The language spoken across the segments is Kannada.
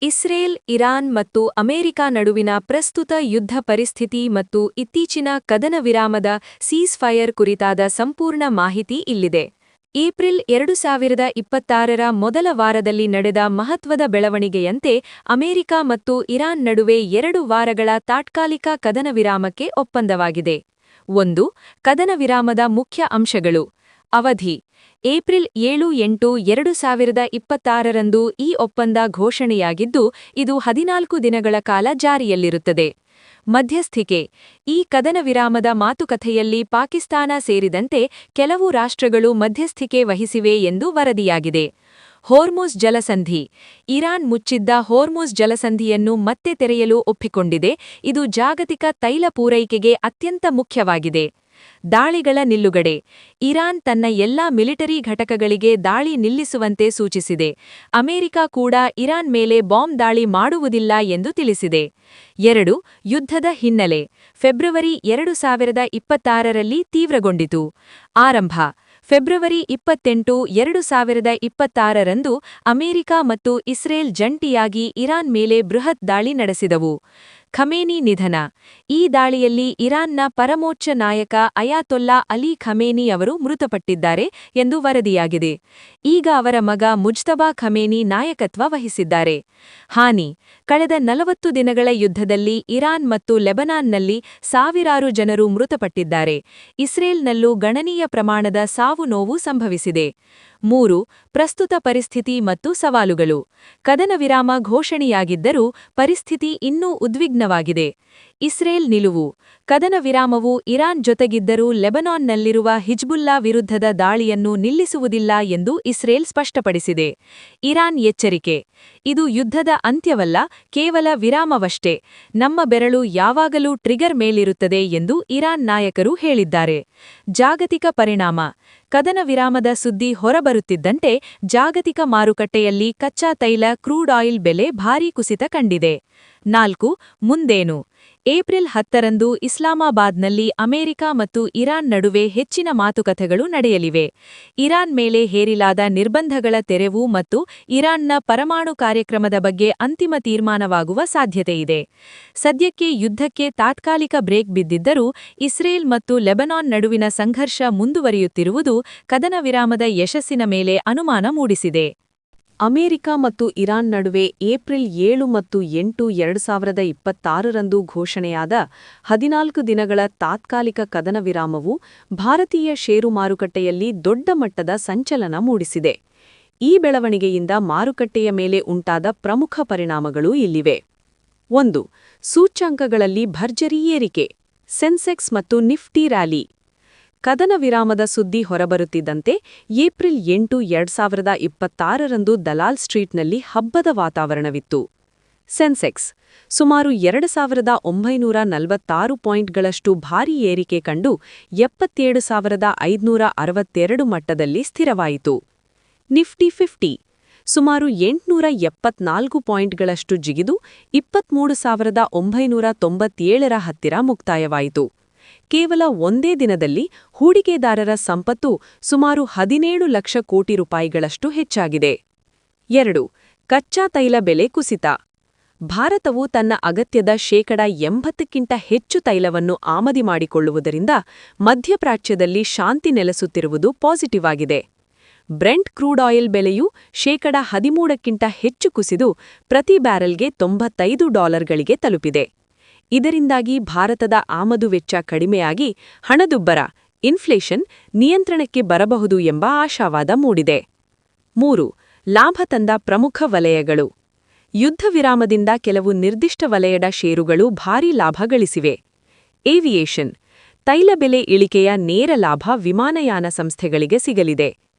ಇಸ್ರೇಲ್, ಇರಾನ್ ಮತ್ತು ಅಮೆರಿಕ ನಡುವಿನ ಪ್ರಸ್ತುತ ಯುದ್ಧ ಪರಿಸ್ಥಿತಿ ಮತ್ತು ಇತ್ತೀಚಿನ ಕದನ ವಿರಾಮದ ಸೀಸ್‌ಫೈರ್ ಕುರಿತಾದ ಸಂಪೂರ್ಣ ಮಾಹಿತಿ ಇಲ್ಲಿದೆ. ಏಪ್ರಿಲ್ 2026ರ ಮೊದಲ ವಾರದಲ್ಲಿ ನಡೆದ ಮಹತ್ವದ ಬೆಳವಣಿಗೆಯಂತೆ ಅಮೆರಿಕ ಮತ್ತು ಇರಾನ್ ನಡುವೆ 2 ವಾರಗಳ ತಾತ್ಕಾಲಿಕ ಕದನ ವಿರಾಮಕ್ಕೆ ಒಪ್ಪಂದವಾಗಿದೆ. 1. ಕದನ ವಿರಾಮದ ಮುಖ್ಯ ಅಂಶಗಳು. ಅವಧಿ ಏಪ್ರಿಲ್ 7-8, 2026ರಂದು ಈ ಒಪ್ಪಂದ ಘೋಷಣೆಯಾಗಿದ್ದು, ಇದು 14 ದಿನಗಳ ಕಾಲ ಜಾರಿಯಲ್ಲಿರುತ್ತದೆ. ಮಧ್ಯಸ್ಥಿಕೆ ಈ ಕದನ ವಿರಾಮದ ಮಾತುಕತೆಯಲ್ಲಿ ಪಾಕಿಸ್ತಾನ ಸೇರಿದಂತೆ ಕೆಲವು ರಾಷ್ಟ್ರಗಳು ಮಧ್ಯಸ್ಥಿಕೆ ವಹಿಸಿವೆ ಎಂದು ವರದಿಯಾಗಿದೆ. ಹೋರ್ಮುಜ್ ಜಲಸಂಧಿ ಇರಾನ್ ಮುಚ್ಚಿದ್ದ ಹೋರ್ಮುಜ್ ಜಲಸಂಧಿಯನ್ನು ಮತ್ತೆ ತೆರೆಯಲು ಒಪ್ಪಿಕೊಂಡಿದೆ. ಇದು ಜಾಗತಿಕ ತೈಲ ಪೂರೈಕೆಗೆ ಅತ್ಯಂತ ಮುಖ್ಯವಾಗಿದೆ. ದಾಳಿಗಳ ನಿಲ್ಲುಗಡೆ ಇರಾನ್ ತನ್ನ ಎಲ್ಲಾ ಮಿಲಿಟರಿ ಘಟಕಗಳಿಗೆ ದಾಳಿ ನಿಲ್ಲಿಸುವಂತೆ ಸೂಚಿಸಿದೆ. ಅಮೆರಿಕ ಕೂಡ ಇರಾನ್ ಮೇಲೆ ಬಾಂಬ್ ದಾಳಿ ಮಾಡುವುದಿಲ್ಲ ಎಂದು ತಿಳಿಸಿದೆ. 2. ಯುದ್ಧದ ಹಿನ್ನೆಲೆ ಫೆಬ್ರವರಿ 2026ರಲ್ಲಿ ತೀವ್ರಗೊಂಡಿತು. ಆರಂಭ ಫೆಬ್ರವರಿ 28, 2026ರಂದು ಅಮೆರಿಕ ಮತ್ತು ಇಸ್ರೇಲ್ ಜಂಟಿಯಾಗಿ ಇರಾನ್ ಮೇಲೆ ಬೃಹತ್ ದಾಳಿ ನಡೆಸಿದವು. ಖಮೇನಿ ನಿಧನ ಈ ದಾಳಿಯಲ್ಲಿ ಇರಾನ್ನ ಪರಮೋಚ್ಚ ನಾಯಕ ಅಯಾತೊಲ್ಲಾ ಅಲಿ ಖಮೇನಿ ಅವರು ಮೃತಪಟ್ಟಿದ್ದಾರೆ ಎಂದು ವರದಿಯಾಗಿದೆ. ಈಗ ಅವರ ಮಗ ಮುಜ್ತಬಾ ಖಮೇನಿ ನಾಯಕತ್ವ ವಹಿಸಿದ್ದಾರೆ. ಹಾನಿ ಕಳೆದ 40 ದಿನಗಳ ಯುದ್ಧದಲ್ಲಿ ಇರಾನ್ ಮತ್ತು ಲೆಬನಾನ್ನಲ್ಲಿ ಸಾವಿರಾರು ಜನರು ಮೃತಪಟ್ಟಿದ್ದಾರೆ. ಇಸ್ರೇಲ್ನಲ್ಲೂ ಗಣನೀಯ ಪ್ರಮಾಣದ ಸಾವು-ನೋವು ಸಂಭವಿಸಿದೆ. 3. ಪ್ರಸ್ತುತ ಪರಿಸ್ಥಿತಿ ಮತ್ತು ಸವಾಲುಗಳು ಕದನ ವಿರಾಮ ಘೋಷಣೆಯಾಗಿದ್ದರೂ ಪರಿಸ್ಥಿತಿ ಇನ್ನೂ ಉದ್ವಿಗ್ನವಾಗಿದೆ. ಇಸ್ರೇಲ್ ನಿಲುವು ಕದನ ವಿರಾಮವು ಇರಾನ್ ಜೊತೆಗಿದ್ದರೂ ಲೆಬನಾನ್ನಲ್ಲಿರುವ ಹಿಜ್ಬುಲ್ಲಾ ವಿರುದ್ಧದ ದಾಳಿಯನ್ನು ನಿಲ್ಲಿಸುವುದಿಲ್ಲ ಎಂದು ಇಸ್ರೇಲ್ ಸ್ಪಷ್ಟಪಡಿಸಿದೆ. ಇರಾನ್ ಎಚ್ಚರಿಕೆ ಇದು ಯುದ್ಧದ ಅಂತ್ಯವಲ್ಲ, ಕೇವಲ ವಿರಾಮವಷ್ಟೇ. ನಮ್ಮ ಬೆರಳು ಯಾವಾಗಲೂ ಟ್ರಿಗರ್ ಮೇಲಿರುತ್ತದೆ ಎಂದು ಇರಾನ್ ನಾಯಕರು ಹೇಳಿದ್ದಾರೆ. ಜಾಗತಿಕ ಪರಿಣಾಮ ಕದನ ವಿರಾಮದ ಸುದ್ದಿ ಹೊರಬರುತ್ತಿದ್ದಂತೆ ಜಾಗತಿಕ ಮಾರುಕಟ್ಟೆಯಲ್ಲಿ ಕಚ್ಚಾ ತೈಲ ಕ್ರೂಡ್ ಆಯಿಲ್ ಬೆಲೆ ಭಾರೀ ಕುಸಿತ ಕಂಡಿದೆ. 4. ಮುಂದೇನು ಏಪ್ರಿಲ್ 10ರಂದು ಇಸ್ಲಾಮಾಬಾದ್ನಲ್ಲಿ ಅಮೆರಿಕ ಮತ್ತು ಇರಾನ್ ನಡುವೆ ಹೆಚ್ಚಿನ ಮಾತುಕತೆಗಳು ನಡೆಯಲಿವೆ. ಇರಾನ್ ಮೇಲೆ ಹೇರಿಲಾದ ನಿರ್ಬಂಧಗಳ ತೆರವು ಮತ್ತು ಇರಾನ್ನ ಪರಮಾಣು ಕಾರ್ಯಕ್ರಮದ ಬಗ್ಗೆ ಅಂತಿಮ ತೀರ್ಮಾನವಾಗುವ ಸಾಧ್ಯತೆಯಿದೆ. ಸದ್ಯಕ್ಕೆ ಯುದ್ಧಕ್ಕೆ ತಾತ್ಕಾಲಿಕ ಬ್ರೇಕ್ ಬಿದ್ದಿದ್ದರೂ ಇಸ್ರೇಲ್ ಮತ್ತು ಲೆಬನಾನ್ ನಡುವಿನ ಸಂಘರ್ಷ ಮುಂದುವರಿಯುತ್ತಿರುವುದು ಕದನ ವಿರಾಮದ ಯಶಸ್ಸಿನ ಮೇಲೆ ಅನುಮಾನ ಮೂಡಿಸಿದೆ. ಅಮೆರಿಕ ಮತ್ತು ಇರಾನ್ ನಡುವೆ ಏಪ್ರಿಲ್ 7 ಮತ್ತು 8, 2026ರಂದು ಘೋಷಣೆಯಾದ 14 ದಿನಗಳ ತಾತ್ಕಾಲಿಕ ಕದನ ವಿರಾಮವು ಭಾರತೀಯ ಷೇರು ಮಾರುಕಟ್ಟೆಯಲ್ಲಿ ದೊಡ್ಡ ಮಟ್ಟದ ಸಂಚಲನ ಮೂಡಿಸಿದೆ. ಈ ಬೆಳವಣಿಗೆಯಿಂದ ಮಾರುಕಟ್ಟೆಯ ಮೇಲೆ ಉಂಟಾದ ಪ್ರಮುಖ ಪರಿಣಾಮಗಳು ಇಲ್ಲಿವೆ. 1. ಸೂಚ್ಯಂಕಗಳಲ್ಲಿ ಭರ್ಜರಿ ಏರಿಕೆ ಸೆನ್ಸೆಕ್ಸ್ ಮತ್ತು ನಿಫ್ಟಿ ರ್ಯಾಲಿ ಕದನ ವಿರಾಮದ ಸುದ್ದಿ ಹೊರಬರುತ್ತಿದ್ದಂತೆ ಏಪ್ರಿಲ್ 8, 2026ರಂದು ದಲಾಲ್ ಸ್ಟ್ರೀಟ್ನಲ್ಲಿ ಹಬ್ಬದ ವಾತಾವರಣವಿತ್ತು. ಸೆನ್ಸೆಕ್ಸ್ ಸುಮಾರು 2946 ಪಾಯಿಂಟ್ಗಳಷ್ಟು ಭಾರೀ ಏರಿಕೆ ಕಂಡು 77,562 ಮಟ್ಟದಲ್ಲಿ ಸ್ಥಿರವಾಯಿತು. ನಿಫ್ಟಿ 50 ಸುಮಾರು 874 ಪಾಯಿಂಟ್ಗಳಷ್ಟು ಜಿಗಿದು 23,997ರ ಹತ್ತಿರ ಮುಕ್ತಾಯವಾಯಿತು. ಕೇವಲ ಒಂದೇ ದಿನದಲ್ಲಿ ಹೂಡಿಕೆದಾರರ ಸಂಪತ್ತು ಸುಮಾರು 17 ಲಕ್ಷ ಕೋಟಿ ರೂಪಾಯಿಗಳಷ್ಟು ಹೆಚ್ಚಾಗಿದೆ. 2. ಕಚ್ಚಾ ತೈಲ ಬೆಲೆ ಕುಸಿತ ಭಾರತವು ತನ್ನ ಅಗತ್ಯದ 80ಕ್ಕಿಂತ ಹೆಚ್ಚು ತೈಲವನ್ನು ಆಮದು ಮಾಡಿಕೊಳ್ಳುವುದರಿಂದ ಮಧ್ಯಪ್ರಾಚ್ಯದಲ್ಲಿ ಶಾಂತಿ ನೆಲೆಸುತ್ತಿರುವುದು ಪಾಸಿಟಿವ್ ಆಗಿದೆ. ಬ್ರೆಂಟ್ ಕ್ರೂಡ್ ಆಯಿಲ್ ಬೆಲೆಯು 13ಕ್ಕಿಂತ ಹೆಚ್ಚು ಕುಸಿದು ಪ್ರತಿ ಬ್ಯಾರೆಲ್ಗೆ $95ಗಳಿಗೆ ತಲುಪಿದೆ. ಇದರಿಂದಾಗಿ ಭಾರತದ ಆಮದು ವೆಚ್ಚ ಕಡಿಮೆಯಾಗಿ ಹಣದುಬ್ಬರ ಇನ್ಫ್ಲೇಷನ್ ನಿಯಂತ್ರಣಕ್ಕೆ ಬರಬಹುದು ಎಂಬ ಆಶಾವಾದ ಮೂಡಿದೆ. 3. ಲಾಭ ತಂದ ಪ್ರಮುಖ ವಲಯಗಳು ಯುದ್ಧ ವಿರಾಮದಿಂದ ಕೆಲವು ನಿರ್ದಿಷ್ಟ ವಲಯದ ಷೇರುಗಳು ಭಾರೀ ಲಾಭ ಗಳಿಸಿವೆ. ಏವಿಯೇಷನ್ ತೈಲ ಬೆಲೆ ಇಳಿಕೆಯ ನೇರ ಲಾಭ ವಿಮಾನಯಾನ ಸಂಸ್ಥೆಗಳಿಗೆ ಸಿಗಲಿದೆ.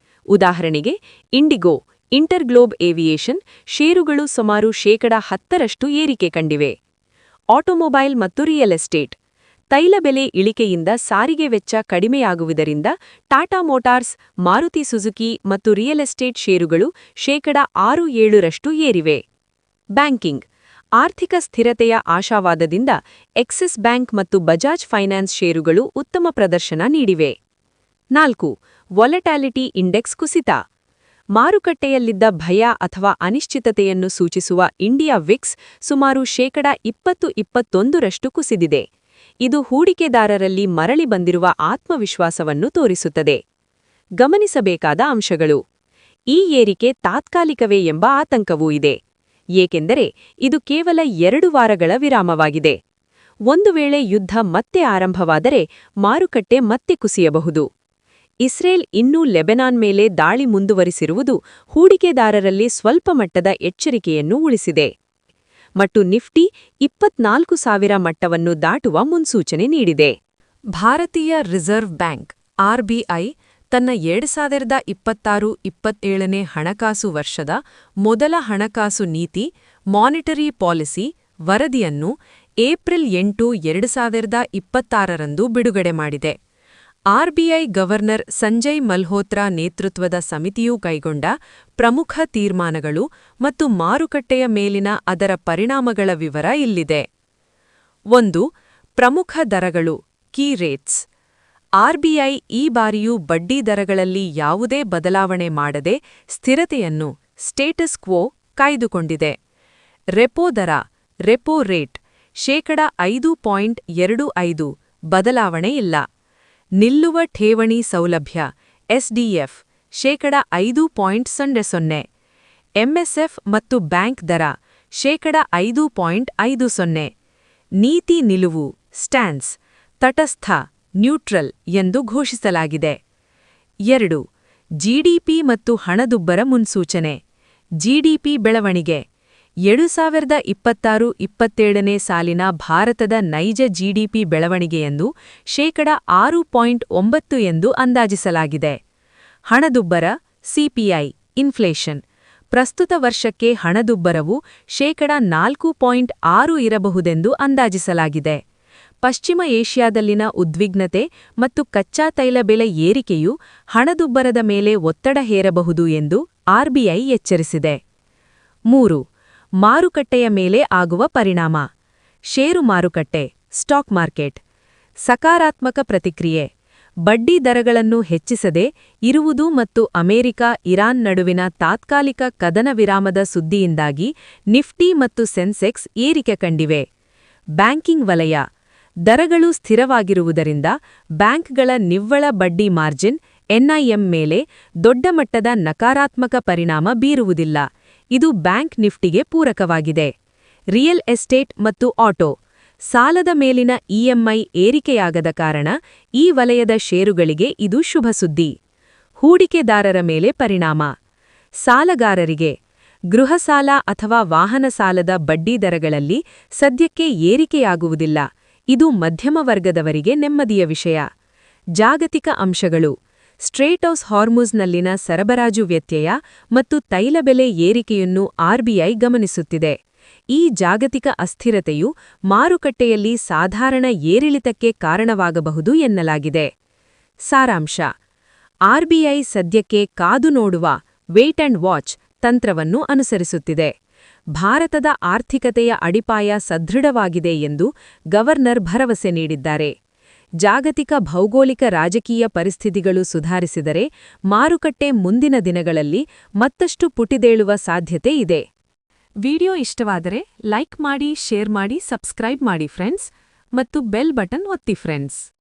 ಉದಾಹರಣೆಗೆ ಇಂಡಿಗೋ, ಇಂಟರ್ಗ್ಲೋಬ್ ಏವಿಯೇಷನ್ ಷೇರುಗಳು ಸುಮಾರು 10% ಏರಿಕೆ ಕಂಡಿವೆ. ಆಟೋಮೊಬೈಲ್ ಮತ್ತು ರಿಯಲ್ ಎಸ್ಟೇಟ್ ತೈಲ ಬೆಲೆ ಇಳಿಕೆಯಿಂದ ಸಾರಿಗೆ ವೆಚ್ಚ ಕಡಿಮೆಯಾಗುವುದರಿಂದ ಟಾಟಾ ಮೋಟಾರ್ಸ್, ಮಾರುತಿ ಸುಜುಕಿ ಮತ್ತು ರಿಯಲ್ ಎಸ್ಟೇಟ್ ಷೇರುಗಳು 6-7% ಏರಿವೆ. ಬ್ಯಾಂಕಿಂಗ್ ಆರ್ಥಿಕ ಸ್ಥಿರತೆಯ ಆಶಾವಾದದಿಂದ ಎಕ್ಸಿಸ್ ಬ್ಯಾಂಕ್ ಮತ್ತು ಬಜಾಜ್ ಫೈನಾನ್ಸ್ ಷೇರುಗಳು ಉತ್ತಮ ಪ್ರದರ್ಶನ ನೀಡಿವೆ. 4. ವಾಲಟಾಲಿಟಿ ಇಂಡೆಕ್ಸ್ ಕುಸಿತ ಮಾರುಕಟ್ಟೆಯಲ್ಲಿದ್ದ ಭಯ ಅಥವಾ ಅನಿಶ್ಚಿತತೆಯನ್ನು ಸೂಚಿಸುವ ಇಂಡಿಯಾ ವಿಕ್ಸ್ ಸುಮಾರು 20-21ರಷ್ಟು ಕುಸಿದಿದೆ. ಇದು ಹೂಡಿಕೆದಾರರಲ್ಲಿ ಮರಳಿ ಬಂದಿರುವ ಆತ್ಮವಿಶ್ವಾಸವನ್ನು ತೋರಿಸುತ್ತದೆ. ಗಮನಿಸಬೇಕಾದ ಅಂಶಗಳು. ಈ ಏರಿಕೆ ತಾತ್ಕಾಲಿಕವೇ ಎಂಬ ಆತಂಕವೂ ಇದೆ, ಏಕೆಂದರೆ ಇದು ಕೇವಲ 2 ವಾರಗಳ ವಿರಾಮವಾಗಿದೆ. ಒಂದು ವೇಳೆ ಯುದ್ಧ ಮತ್ತೆ ಆರಂಭವಾದರೆ ಮಾರುಕಟ್ಟೆ ಮತ್ತೆ ಕುಸಿಯಬಹುದು. ಇಸ್ರೇಲ್ ಇನ್ನೂ ಲೆಬನಾನ್ ಮೇಲೆ ದಾಳಿ ಮುಂದುವರಿಸಿರುವುದು ಹೂಡಿಕೆದಾರರಲ್ಲಿ ಸ್ವಲ್ಪ ಮಟ್ಟದ ಎಚ್ಚರಿಕೆಯನ್ನು ಉಳಿಸಿದೆ. ಮತ್ತು ನಿಫ್ಟಿ 24,000 ಮಟ್ಟವನ್ನು ದಾಟುವ ಮುನ್ಸೂಚನೆ ನೀಡಿದೆ. ಭಾರತೀಯ ರಿಸರ್ವ್ ಬ್ಯಾಂಕ್ (ಆರ್‌ಬಿಐ) ತನ್ನ 2026-27ನೇ ಹಣಕಾಸು ವರ್ಷದ ಮೊದಲ ಹಣಕಾಸು ನೀತಿ ಮಾನಿಟರಿ ಪಾಲಿಸಿ ವರದಿಯನ್ನು ಏಪ್ರಿಲ್ 8, 2026ರಂದು ಬಿಡುಗಡೆ ಮಾಡಿದೆ. ಆರ್‌ಬಿಐ ಗವರ್ನರ್ ಸಂಜಯ್ ಮಲ್ಹೋತ್ರಾ ನೇತೃತ್ವದ ಸಮಿತಿಯು ಕೈಗೊಂಡ ಪ್ರಮುಖ ತೀರ್ಮಾನಗಳು ಮತ್ತು ಮಾರುಕಟ್ಟೆಯ ಮೇಲಿನ ಅದರ ಪರಿಣಾಮಗಳ ವಿವರ ಇಲ್ಲಿದೆ. 1. ಪ್ರಮುಖ ದರಗಳು ಕೀ ರೇಟ್ಸ್. ಆರ್‌ಬಿಐ ಈ ಬಾರಿಯೂ ಬಡ್ಡಿ ದರಗಳಲ್ಲಿ ಯಾವುದೇ ಬದಲಾವಣೆ ಮಾಡದೆ ಸ್ಥಿರತೆಯನ್ನು ಸ್ಟೇಟಸ್ ಕ್ವೋ ಕಾಯ್ದುಕೊಂಡಿದೆ. ರೆಪೋ ದರ ರೆಪೋ ರೇಟ್ 5.25% ಬದಲಾವಣೆ ಇಲ್ಲ. ನಿಲ್ಲುವ ಠೇವಣಿ ಸೌಲಭ್ಯ ಎಸ್‌ಡಿಎಫ್ 5.00%. ಎಂಎಸ್ಎಫ್ ಮತ್ತು ಬ್ಯಾಂಕ್ ದರ 5.50%. ನೀತಿ ನಿಲುವು ಸ್ಟ್ಯಾನ್ಸ್ ತಟಸ್ಥ ನ್ಯೂಟ್ರಲ್ ಎಂದು ಘೋಷಿಸಲಾಗಿದೆ. 2. ಜಿಡಿಪಿ ಮತ್ತು ಹಣದುಬ್ಬರ ಮುನ್ಸೂಚನೆ. ಜಿಡಿಪಿ ಬೆಳವಣಿಗೆ 2026-27ನೇ ಸಾಲಿನ ಭಾರತದ ನೈಜ ಜಿಡಿಪಿ ಬೆಳವಣಿಗೆಯನ್ನು 6.9% ಎಂದು ಅಂದಾಜಿಸಲಾಗಿದೆ. ಹಣದುಬ್ಬರ ಸಿಪಿಐ ಇನ್ಫ್ಲೇಷನ್. ಪ್ರಸ್ತುತ ವರ್ಷಕ್ಕೆ ಹಣದುಬ್ಬರವು 4.6% ಇರಬಹುದೆಂದು ಅಂದಾಜಿಸಲಾಗಿದೆ. ಪಶ್ಚಿಮ ಏಷ್ಯಾದಲ್ಲಿನ ಉದ್ವಿಗ್ನತೆ ಮತ್ತು ಕಚ್ಚಾ ತೈಲ ಬೆಲೆ ಏರಿಕೆಯು ಹಣದುಬ್ಬರದ ಮೇಲೆ ಒತ್ತಡ ಹೇರಬಹುದು ಎಂದು ಆರ್‌ಬಿಐ ಎಚ್ಚರಿಸಿದೆ. 3. ಮಾರುಕಟ್ಟೆಯ ಮೇಲೆ ಆಗುವ ಪರಿಣಾಮ. ಷೇರು ಮಾರುಕಟ್ಟೆ ಸ್ಟಾಕ್ ಮಾರ್ಕೆಟ್. ಸಕಾರಾತ್ಮಕ ಪ್ರತಿಕ್ರಿಯೆ. ಬಡ್ಡಿ ದರಗಳನ್ನು ಹೆಚ್ಚಿಸದೆ ಇರುವುದು ಮತ್ತು ಅಮೆರಿಕ-ಇರಾನ್ ನಡುವಿನ ತಾತ್ಕಾಲಿಕ ಕದನ ವಿರಾಮದ ಸುದ್ದಿಯಿಂದಾಗಿ ನಿಫ್ಟಿ ಮತ್ತು ಸೆನ್ಸೆಕ್ಸ್ ಏರಿಕೆ ಕಂಡಿವೆ. ಬ್ಯಾಂಕಿಂಗ್ ವಲಯ. ದರಗಳು ಸ್ಥಿರವಾಗಿರುವುದರಿಂದ ಬ್ಯಾಂಕ್ಗಳ ನಿವ್ವಳ ಬಡ್ಡಿ ಮಾರ್ಜಿನ್ ಎನ್ಐಎಂ ಮೇಲೆ ದೊಡ್ಡ ಮಟ್ಟದ ನಕಾರಾತ್ಮಕ ಪರಿಣಾಮ ಬೀರುವುದಿಲ್ಲ. ಇದು ಬ್ಯಾಂಕ್ ನಿಫ್ಟಿಗೆ ಪೂರಕವಾಗಿದೆ. ರಿಯಲ್ ಎಸ್ಟೇಟ್ ಮತ್ತು ಆಟೋ. ಸಾಲದ ಮೇಲಿನ ಇಎಂಐ ಏರಿಕೆಯಾಗದ ಕಾರಣ ಈ ವಲಯದ ಷೇರುಗಳಿಗೆ ಇದು ಶುಭ ಸುದ್ದಿ. ಹೂಡಿಕೆದಾರರ ಮೇಲೆ ಪರಿಣಾಮ. ಸಾಲಗಾರರಿಗೆ ಗೃಹಸಾಲ ಅಥವಾ ವಾಹನ ಸಾಲದ ಬಡ್ಡಿ ದರಗಳಲ್ಲಿ ಸದ್ಯಕ್ಕೆ ಏರಿಕೆಯಾಗುವುದಿಲ್ಲ. ಇದು ಮಧ್ಯಮ ವರ್ಗದವರಿಗೆ ನೆಮ್ಮದಿಯ ವಿಷಯ. ಜಾಗತಿಕ ಅಂಶಗಳು. ಸ್ಟ್ರೇಟ್ ಆಫ್ ಹಾರ್ಮುಜ್ನಲ್ಲಿನ ಸರಬರಾಜು ವ್ಯತ್ಯಯ ಮತ್ತು ತೈಲ ಬೆಲೆ ಏರಿಕೆಯನ್ನು ಆರ್‌ಬಿಐ ಗಮನಿಸುತ್ತಿದೆ. ಈ ಜಾಗತಿಕ ಅಸ್ಥಿರತೆಯು ಮಾರುಕಟ್ಟೆಯಲ್ಲಿ ಸಾಧಾರಣ ಏರಿಳಿತಕ್ಕೆ ಕಾರಣವಾಗಬಹುದು ಎನ್ನಲಾಗಿದೆ. ಸಾರಾಂಶ. ಆರ್‌ಬಿಐ ಸದ್ಯಕ್ಕೆ ಕಾದು ನೋಡುವ ವೇಟ್ ಅಂಡ್ ವಾಚ್ ತಂತ್ರವನ್ನು ಅನುಸರಿಸುತ್ತಿದೆ. ಭಾರತದ ಆರ್ಥಿಕತೆಯ ಅಡಿಪಾಯ ಸದೃಢವಾಗಿದೆ ಎಂದು ಗವರ್ನರ್ ಭರವಸೆ ನೀಡಿದ್ದಾರೆ. ಜಾಗತಿಕ ಭೌಗೋಳಿಕ ರಾಜಕೀಯ ಪರಿಸ್ಥಿತಿಗಳು ಸುಧಾರಿಸಿದರೆ ಮಾರುಕಟ್ಟೆ ಮುಂದಿನ ದಿನಗಳಲ್ಲಿ ಮತ್ತಷ್ಟು ಪುಟಿದೇಳುವ ಸಾಧ್ಯತೆ ಇದೆ. ವಿಡಿಯೋ ಇಷ್ಟವಾದರೆ ಲೈಕ್ ಮಾಡಿ, ಶೇರ್ ಮಾಡಿ, ಸಬ್ಸ್ಕ್ರೈಬ್ ಮಾಡಿ ಫ್ರೆಂಡ್ಸ್, ಮತ್ತು ಬೆಲ್ ಬಟನ್ ಒತ್ತಿ ಫ್ರೆಂಡ್ಸ್.